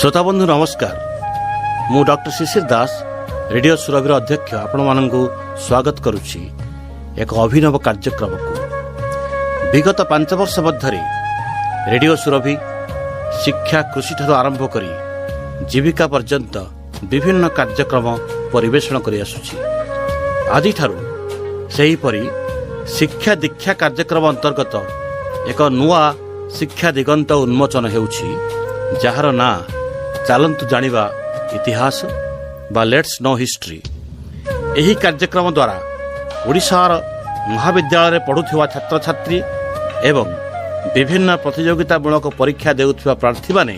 श्रोताबंधु नमस्कार। मु डॉक्टर शिशिर दास रेडियो सुरभि अध्यक्ष आपण मानक स्वागत करुच्ची एक अभिनव कार्यक्रम को। विगत 5 वर्ष मध्य रेडियो सुरभि शिक्षा कृषि ठारू आरंभ करी जीविका पर्यंत विभिन्न कार्यक्रम परिवेषण करि आसुछि। आदि ठारू सेही परी शिक्षा दीक्षा कार्यक्रम अंतर्गत एक नुआ शिक्षा दिगंत उन्मोचन हेउछि, जार ना चलतु जानिबा इतिहास बा लेट्स नो हिस्ट्री। यही कार्यक्रम द्वारा ओडिशार महाविद्यालय पढ़ुथिबा छात्र छात्री एवं विभिन्न प्रतियोगितामूलक परीक्षा देउथिबा प्रार्थी माने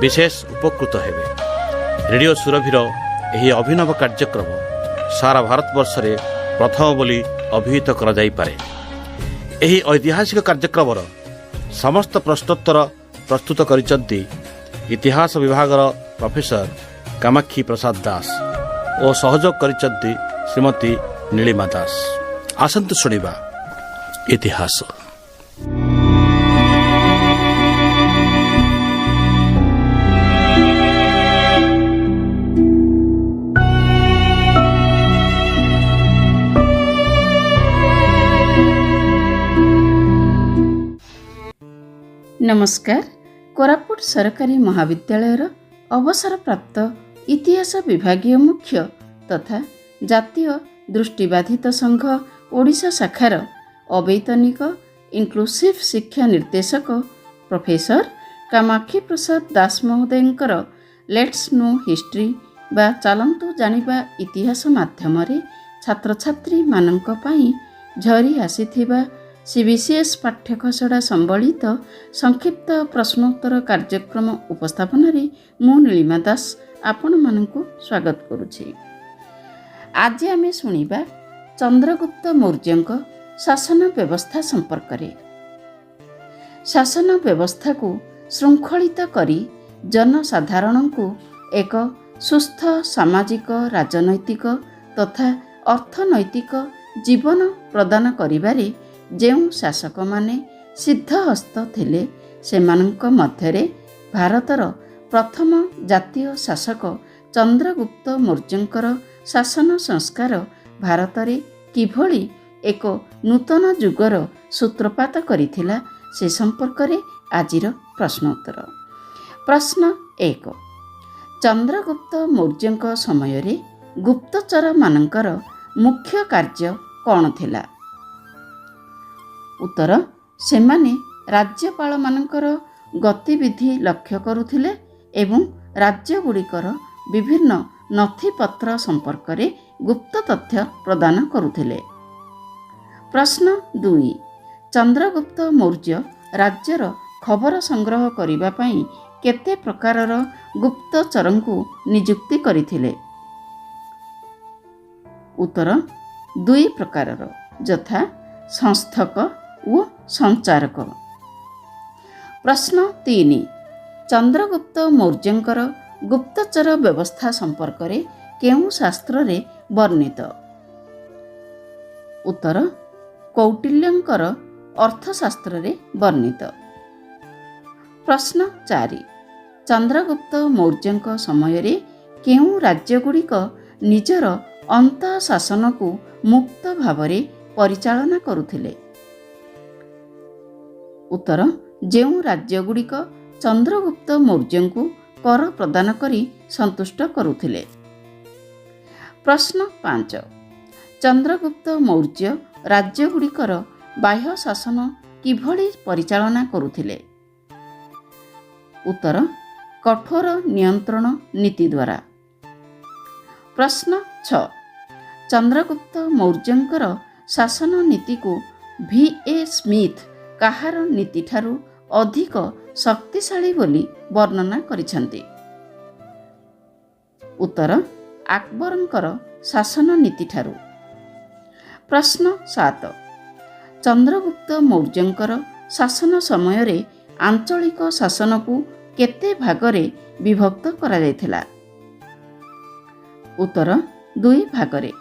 विशेष उपकृत हेबे। रेडियो सुरभिर यही अभिनव कार्यक्रम सारा भारतवर्ष रे प्रथम बोली अभिहित करा जाई पारे। यही ऐतिहासिक कार्यक्रम समस्त प्रश्नोत्तर प्रस्तुत करिसंती इतिहास विभाग प्रोफेसर कामाक्षी प्रसाद दास और सहयोग करिसंती श्रीमती नीलिमा दास। आसंतु सुनिबा इतिहास। नमस्कार। कोरापुट सरकारी महाविद्यालयर अवसर प्राप्त इतिहास विभागीय मुख्य तथा जातीय दृष्टिबाधित संघ ओडिशा शाखार अवैतनिक इनक्लूसिव शिक्षा निर्देशक प्रोफेसर कामाक्षी प्रसाद दास महोदयंकर लेट्स नो हिस्ट्री बा चलतु जानिबा इतिहास माध्यम छात्र छात्री मानक पई झरी आसीथिबा सीबीसीएस पाठ्यखसड़ा संबलित संक्षिप्त प्रश्नोत्तर कार्यक्रम उपस्थापन मु नीलिमा दास आपण मानकु स्वागत करुछि। आज आमे सुनिबा चंद्रगुप्त मौर्यंक शासन व्यवस्था संपर्क रे। शासन व्यवस्था को श्रृंखलित करी जनसाधारण को एक सुस्थ सामाजिक राजनैतिक तथा अर्थनैतिक जीवन प्रदान करिबारे जेउ शासक माने सिद्धहस्त थिले सेमानंक मध्यरे भारतर प्रथम जातीय शासक चंद्रगुप्त मौर्यंकर शासन संस्कार भारतरे किभली एक नूतन जुगर सूत्रपात करिथिला से संपर्क रे आजिर प्रश्नोत्तर। प्रश्न 1। चंद्रगुप्त मौर्यंक समय रे गुप्तचर मानंकर मुख्य कार्य कौन थिला? उत्तर। सेमाने राज्यपाल मानकर गतिविधि लक्ष्य करुथिले एवं राज्य गुड़िकर विभिन्न नथिपत्र संपर्क रे गुप्त तथ्य प्रदान करुथिले। प्रश्न 2। चंद्रगुप्त मौर्य राज्यर खबर संग्रह करिबा पई केते प्रकारर गुप्तचरंकु नियुक्ति करिथिले? उत्तर। 2 प्रकारर, यथा संस्थक व संचारक। प्रश्न 3। चंद्रगुप्त मौर्यंकर गुप्तचर व्यवस्था संपर्क रे केउ शास्त्र रे वर्णित? उत्तर। कौटिल्यंकर अर्थशास्त्र रे वर्णित। प्रश्न 4। चंद्रगुप्त मौर्यंक समय रे केउ राज्यगुड़िक निजर अंत शासन को मुक्त भावरे परिचालना करुथिले? उत्तर। जेउ राज्यगुड़िक चंद्रगुप्त मौर्यंकु कर प्रदान करी संतुष्ट करुथिले। प्रश्न 5। चंद्रगुप्त मौर्य राज्यगुड़िकर बाह्य शासन किभली परिचालना करुथिले? उत्तर। कठोर नियंत्रण नीति द्वारा। प्रश्न 6। चंद्रगुप्त मौर्यंकर शासन नीति को V.A. स्मिथ काहार नीति ठारू अधिक शक्तिशाली बोली वर्णना करिसंती? उत्तर। अकबरंकर शासन नीति ठारू। प्रश्न 7। चंद्रगुप्त मौर्यंकर शासन समय रे आंचलिक शासन को केते भागरे विभक्त करा जायथिला? उत्तर। 2 भागरे,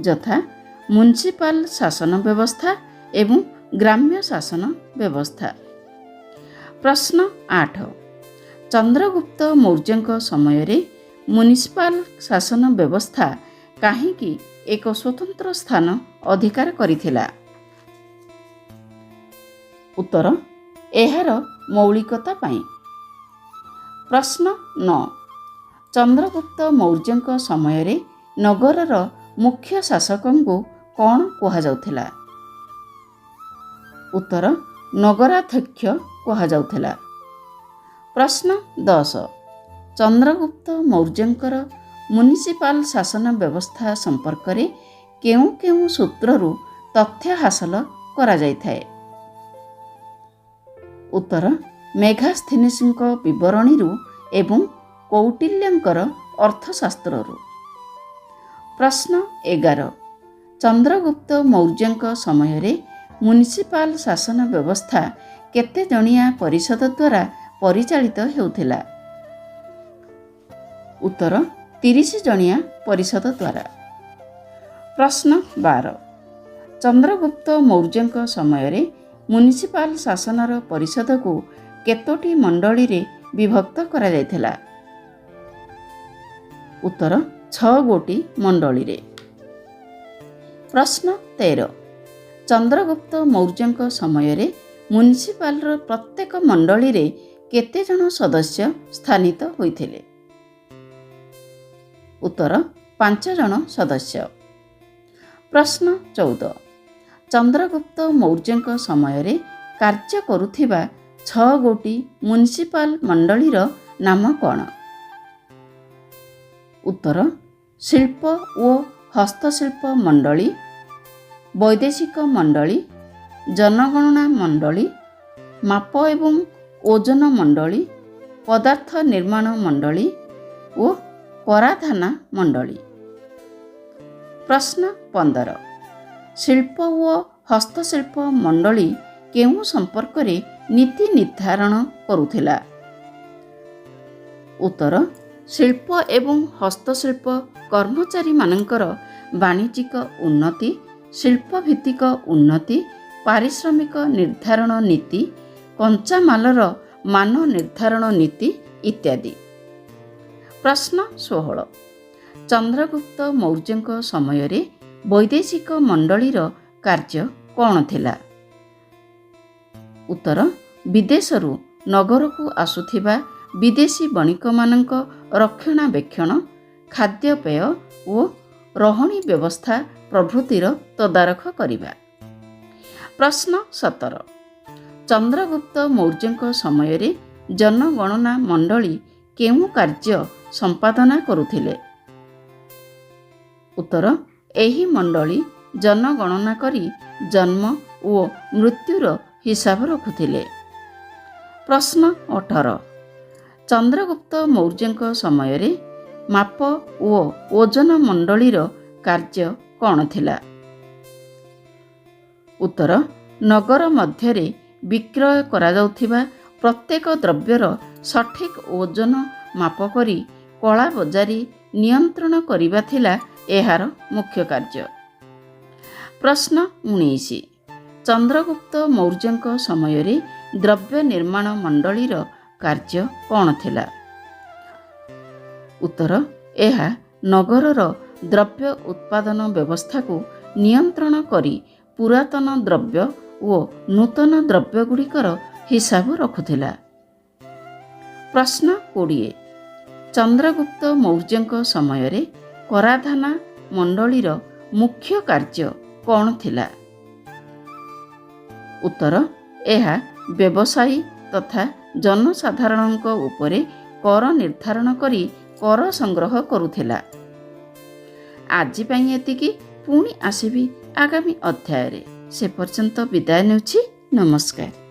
यथा म्युनिसिपल शासन व्यवस्था एवं ग्राम्य शासन व्यवस्था। प्रश्न 8। ଚନ୍ଦ୍ରଗୁପ୍ତ ମୌର୍ଯ୍ୟଙ୍କ ସମୟରେ ମ୍ୟୁନିସିପାଲ ଶାସନ ବ୍ୟବସ୍ଥା କାହିଁକି ଏକ ସ୍ୱତନ୍ତ୍ର ସ୍ଥାନ ଅଧିକାର କରିଥିଲା? ଉତ୍ତର, ଏହାର ମୌଳିକତା ପାଇଁ। ପ୍ରଶ୍ନ 9, ଚନ୍ଦ୍ରଗୁପ୍ତ ମୌର୍ଯ୍ୟଙ୍କ ସମୟରେ ନଗରର ମୁଖ୍ୟ ଶାସକଙ୍କୁ କ'ଣ କୁହାଯାଉଥିଲା? ଉତ୍ତର, ନଗରାଧ୍ୟକ୍ଷ କୁହାଯାଉଥିଲା। ପ୍ରଶ୍ନ 10, ଚନ୍ଦ୍ରଗୁପ୍ତ ମୌର୍ଯ୍ୟଙ୍କର ମ୍ୟୁନିସିପାଲ ଶାସନ ବ୍ୟବସ୍ଥା ସମ୍ପର୍କରେ କେଉଁ କେଉଁ ସୂତ୍ରରୁ ତଥ୍ୟ ହାସଲ କରାଯାଇଥାଏ? ଉତ୍ତର, ମେଘାସ୍ଥିନିସଙ୍କ ବିବରଣୀରୁ ଏବଂ କୌଟିଲ୍ୟଙ୍କର ଅର୍ଥଶାସ୍ତ୍ରରୁ। ପ୍ରଶ୍ନ 11, ଚନ୍ଦ୍ରଗୁପ୍ତ ମୌର୍ଯ୍ୟଙ୍କ ସମୟରେ ମ୍ୟୁନିସିପାଲ ଶାସନ ବ୍ୟବସ୍ଥା କେତେ ଜଣିଆ ପରିଷଦ ଦ୍ୱାରା ପରିଚାଳିତ ହେଉଥିଲା? ଉତ୍ତର, 30 ଜଣିଆ ପରିଷଦ ଦ୍ୱାରା। ପ୍ରଶ୍ନ 12, ଚନ୍ଦ୍ରଗୁପ୍ତ ମୌର୍ଯ୍ୟଙ୍କ ସମୟରେ ମ୍ୟୁନିସିପାଲ ଶାସନର ପରିଷଦକୁ କେତୋଟି ମଣ୍ଡଳୀରେ ବିଭକ୍ତ କରାଯାଇଥିଲା? ଉତ୍ତର, 6 ଗୋଟି ମଣ୍ଡଳୀରେ। ପ୍ରଶ୍ନ 13, ଚନ୍ଦ୍ରଗୁପ୍ତ ମୌର୍ଯ୍ୟଙ୍କ ସମୟରେ ମ୍ୟୁନିସିପାଲର ପ୍ରତ୍ୟେକ ମଣ୍ଡଳୀରେ କେତେ ଜଣ ସଦସ୍ୟ ସ୍ଥାନିତ ହୋଇଥିଲେ? ଉତ୍ତର, 5 ଜଣ ସଦସ୍ୟ। ପ୍ରଶ୍ନ 14, ଚନ୍ଦ୍ରଗୁପ୍ତ ମୌର୍ଯ୍ୟଙ୍କ ସମୟରେ କାର୍ଯ୍ୟ କରୁଥିବା 6 ଗୋଟି ମ୍ୟୁନିସିପାଲ ମଣ୍ଡଳୀର ନାମ କ'ଣ? ଉତ୍ତର, ଶିଳ୍ପ ଓ ହସ୍ତଶିଳ୍ପ ମଣ୍ଡଳୀ, ବୈଦେଶିକ ମଣ୍ଡଳୀ, ଜନଗଣନା ମଣ୍ଡଳୀ, ମାପ ଏବଂ ଓଜନ ମଣ୍ଡଳୀ, ପଦାର୍ଥ ନିର୍ମାଣ ମଣ୍ଡଳୀ ଓ କରାଧାନା ମଣ୍ଡଳୀ। ପ୍ରଶ୍ନ 15, ଶିଳ୍ପ ଓ ହସ୍ତଶିଳ୍ପ ମଣ୍ଡଳୀ କେଉଁ ସମ୍ପର୍କରେ ନୀତି ନିର୍ଦ୍ଧାରଣ କରୁଥିଲା? ଉତ୍ତର, ଶିଳ୍ପ ଏବଂ ହସ୍ତଶିଳ୍ପ କର୍ମଚାରୀମାନଙ୍କର ବାଣିଜ୍ୟିକ ଉନ୍ନତି, ଶିଳ୍ପଭିତ୍ତିକ ଉନ୍ନତି, ପାରିଶ୍ରମିକ ନିର୍ଦ୍ଧାରଣ ନୀତି, କଞ୍ଚାମାଲର ମାନ ନିର୍ଦ୍ଧାରଣ ନୀତି ଇତ୍ୟାଦି। ପ୍ରଶ୍ନ 16, ଚନ୍ଦ୍ରଗୁପ୍ତ ମୌର୍ଯ୍ୟଙ୍କ ସମୟରେ ବୈଦେଶିକ ମଣ୍ଡଳୀର କାର୍ଯ୍ୟ କ'ଣ ଥିଲା? ଉତ୍ତର, ବିଦେଶରୁ ନଗରକୁ ଆସୁଥିବା ବିଦେଶୀ ବଣିକମାନଙ୍କ ରକ୍ଷଣାବେକ୍ଷଣ, ଖାଦ୍ୟପେୟ ଓ ରହଣି ବ୍ୟବସ୍ଥା ପ୍ରଭୃତିର ତଦାରଖ କରିବା। ପ୍ରଶ୍ନ 17, ଚନ୍ଦ୍ରଗୁପ୍ତ ମୌର୍ଯ୍ୟଙ୍କ ସମୟରେ ଜନଗଣନା ମଣ୍ଡଳୀ କେଉଁ କାର୍ଯ୍ୟ ସମ୍ପାଦନା କରୁଥିଲେ? ଉତ୍ତର, ଏହି ମଣ୍ଡଳୀ ଜନଗଣନା କରି ଜନ୍ମ ଓ ମୃତ୍ୟୁର ହିସାବ ରଖୁଥିଲେ। ପ୍ରଶ୍ନ 18, ଚନ୍ଦ୍ରଗୁପ୍ତ ମୌର୍ଯ୍ୟଙ୍କ ସମୟରେ ମାପ ଓ ଓଜନ ମଣ୍ଡଳୀର କାର୍ଯ୍ୟ କ'ଣ ଥିଲା? ଉତ୍ତର, ନଗର ମଧ୍ୟରେ ବିକ୍ରୟ କରାଯାଉଥିବା ପ୍ରତ୍ୟେକ ଦ୍ରବ୍ୟର ସଠିକ୍ ଓଜନ ମାପ କରି କଳାବଜାରୀ ନିୟନ୍ତ୍ରଣ କରିବା ଥିଲା ଏହାର ମୁଖ୍ୟ କାର୍ଯ୍ୟ। ପ୍ରଶ୍ନ 19, ଚନ୍ଦ୍ରଗୁପ୍ତ ମୌର୍ଯ୍ୟଙ୍କ ସମୟରେ ଦ୍ରବ୍ୟ ନିର୍ମାଣ ମଣ୍ଡଳୀର କାର୍ଯ୍ୟ କ'ଣ ଥିଲା? ଉତ୍ତର, ଏହା ନଗରର ଦ୍ରବ୍ୟ ଉତ୍ପାଦନ ବ୍ୟବସ୍ଥାକୁ ନିୟନ୍ତ୍ରଣ କରି ପୁରାତନ ଦ୍ରବ୍ୟ ଓ ନୂତନ ଦ୍ରବ୍ୟଗୁଡ଼ିକର ହିସାବ ରଖୁଥିଲା। ପ୍ରଶ୍ନ 20, ଚନ୍ଦ୍ରଗୁପ୍ତ ମୌର୍ଯ୍ୟଙ୍କ ସମୟରେ କରାଧାନା ମଣ୍ଡଳୀର ମୁଖ୍ୟ କାର୍ଯ୍ୟ କ'ଣ ଥିଲା? ଉତ୍ତର, ଏହା ବ୍ୟବସାୟୀ ତଥା ଜନସାଧାରଣଙ୍କ ଉପରେ କର ନିର୍ଦ୍ଧାରଣ କରି କର ସଂଗ୍ରହ କରୁଥିଲା। ଆଜି ପାଇଁ ଏତିକି, ପୁଣି ଆସିବି ଆଗାମୀ ଅଧ୍ୟାୟରେ। ସେ ପର୍ଯ୍ୟନ୍ତ ବିଦାୟ ନେଉଛି। ନମସ୍କାର।